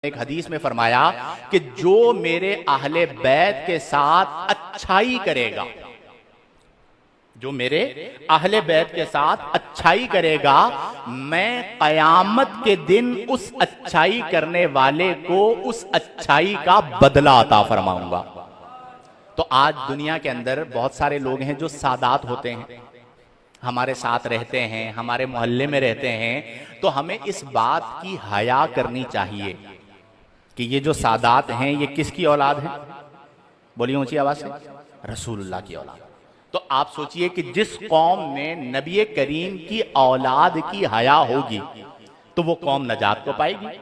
ایک حدیث میں فرمایا کہ جو میرے اہل بیت کے ساتھ اچھائی کرے گا، جو میرے اہل بیت کے ساتھ اچھائی کرے گا، میں قیامت کے دن اس اچھائی کرنے والے کو اس اچھائی کا بدلہ عطا فرماؤں گا۔ تو آج دنیا کے اندر بہت سارے لوگ ہیں جو سادات ہوتے ہیں، ہمارے ساتھ رہتے ہیں، ہمارے محلے میں رہتے ہیں، تو ہمیں اس بات کی حیا کرنی چاہیے کہ یہ جو سادات ہیں یہ کس کی اولاد ہیں؟ بولیے اونچی آواز سے، رسول اللہ کی اولاد۔ تو آپ سوچئے کہ جس قوم میں نبی کریم کی اولاد کی حیا ہوگی تو وہ قوم نجات کو پائے گی،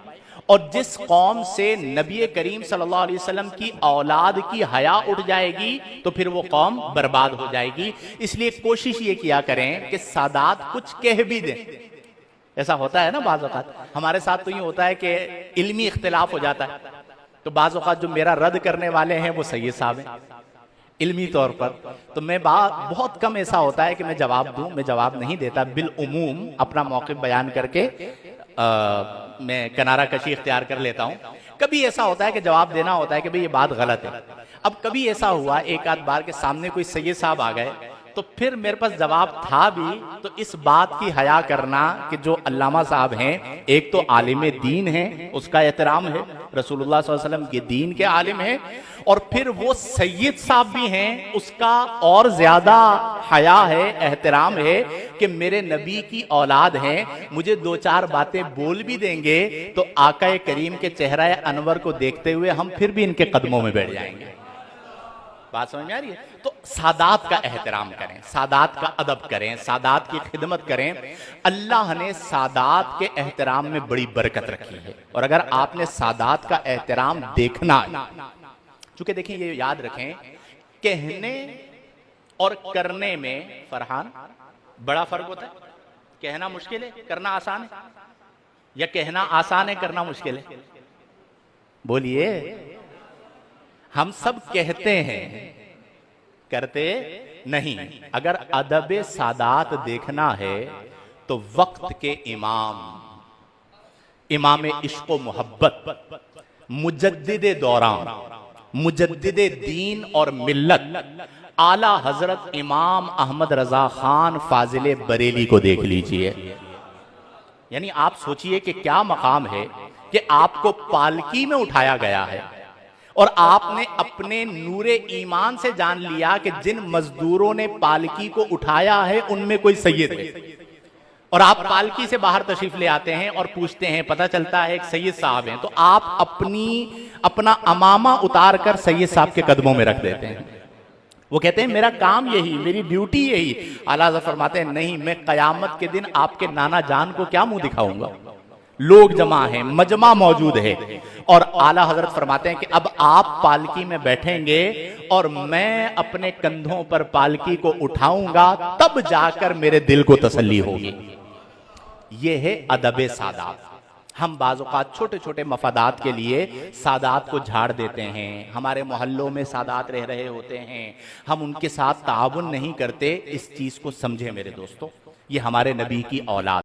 اور جس قوم سے نبی کریم صلی اللہ علیہ وسلم کی اولاد کی حیا اٹھ جائے گی تو پھر وہ قوم برباد ہو جائے گی۔ اس لیے کوشش یہ کیا کریں کہ سادات کچھ کہہ بھی دیں۔ ایسا ہوتا ہے نا بعض اوقات، ہمارے ساتھ تو یہ ہوتا ہے کہ علمی اختلاف ہو جاتا ہے، تو بعض اوقات جو میرا رد کرنے والے ہیں وہ سید صاحب ہیں علمی طور پر، تو میں بہت کم ایسا ہوتا ہے کہ میں جواب دوں، میں جواب نہیں دیتا، بالعموم اپنا موقف بیان کر کے میں کنارہ کشی اختیار کر لیتا ہوں۔ کبھی ایسا ہوتا ہے کہ جواب دینا ہوتا ہے کہ بھئی یہ بات غلط ہے۔ اب کبھی ایسا ہوا ایک آدھ بار کے سامنے کوئی سید صاحب آ گئے تو پھر میرے پاس جواب تھا بھی، تو اس بات کی حیا کرنا کہ جو علامہ صاحب ہیں، ایک تو عالم دین ہیں، اس کا احترام ہے، رسول اللہ صلی اللہ علیہ وسلم کے دین کے عالم ہیں، اور پھر وہ سید صاحب بھی ہیں، اس کا اور زیادہ حیا ہے، احترام ہے کہ میرے نبی کی اولاد ہیں، مجھے دو چار باتیں بول بھی دیں گے تو آقا کریم کے چہرہ انور کو دیکھتے ہوئے ہم پھر بھی ان کے قدموں میں بیٹھ جائیں گے۔ بات سمجھ میں آ رہی ہے؟ تو سادات کا احترام کریں، سادات کا ادب کریں، سادات کی خدمت کریں۔ اللہ نے سادات کے احترام میں بڑی برکت رکھی ہے، اور اگر آپ نے سادات کا احترام دیکھنا ہے، چونکہ دیکھیں یہ یاد رکھیں، کہنے اور کرنے میں فرحان بڑا فرق ہوتا ہے۔ کہنا مشکل ہے، کرنا آسان ہے، یا کہنا آسان ہے، کرنا مشکل ہے؟ بولیے۔ ہم سب کہتے ہیں، کرتے نہیں۔ اگر ادب سادات دیکھنا ہے تو وقت کے امام عشق و محبت، مجدد دوران، مجدد دین اور ملت، اعلیٰ حضرت امام احمد رضا خان فاضل بریلی کو دیکھ لیجئے۔ یعنی آپ سوچئے کہ کیا مقام ہے کہ آپ کو پالکی میں اٹھایا گیا ہے، اور آپ نے اپنے نور ایمان سے جان لیا کہ جن مزدوروں نے پالکی کو اٹھایا ہے ان میں کوئی سید ہے، اور آپ پالکی سے باہر تشریف لے آتے ہیں اور پوچھتے ہیں، پتہ چلتا ہے ایک سید صاحب ہیں، تو آپ اپنا امامہ اتار کر سید صاحب کے قدموں میں رکھ دیتے ہیں۔ وہ کہتے ہیں میرا کام یہی، میری ڈیوٹی یہی۔ اعلیٰ حضرت فرماتے ہیں نہیں، میں قیامت کے دن آپ کے نانا جان کو کیا منہ دکھاؤں گا؟ لوگ جمع ہیں، مجمع موجود ہے، اور اعلیٰ حضرت فرماتے ہیں کہ اب آپ پالکی میں بیٹھیں گے اور میں اپنے کندھوں پر پالکی کو اٹھاؤں گا، تب جا کر میرے دل کو تسلی ہوگی۔ یہ ہے ادب سادات۔ ہم بعض اوقات چھوٹے چھوٹے مفادات کے لیے سادات کو جھاڑ دیتے ہیں، ہمارے محلوں میں سادات رہ رہے ہوتے ہیں، ہم ان کے ساتھ تعاون نہیں کرتے۔ اس چیز کو سمجھیں میرے دوستو، یہ ہمارے نبی کی اولاد